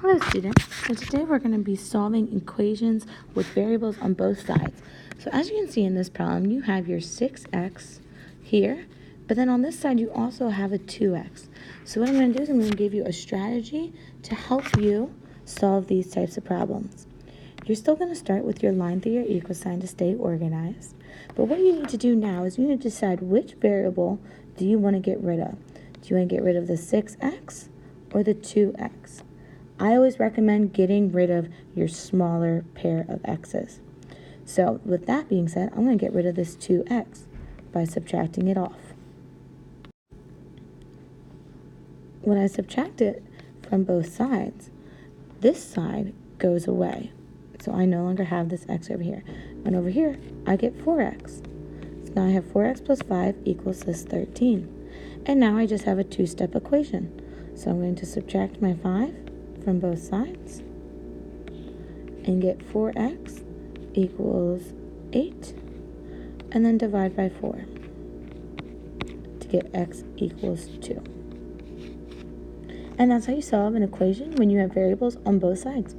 Hello students, so today we're going to be solving equations with variables on both sides. So as you can see in this problem, you have your 6x here, but then on this side you also have a 2x. So what I'm going to do is I'm going to give you a strategy to help you solve these types of problems. You're still going to start with your line through your equal sign to stay organized, but what you need to do now is you need to decide which variable do you want to get rid of. Do you want to get rid of the 6x or the 2x? I always recommend getting rid of your smaller pair of x's. So with that being said, I'm going to get rid of this 2x by subtracting it off. When I subtract it from both sides, this side goes away. So I no longer have this x over here. And over here, I get 4x. So now I have 4x plus 5 equals this 13. And now I just have a two-step equation. So I'm going to subtract my 5 from both sides and get 4x equals 8, and then divide by 4 to get x equals 2. And that's how you solve an equation when you have variables on both sides.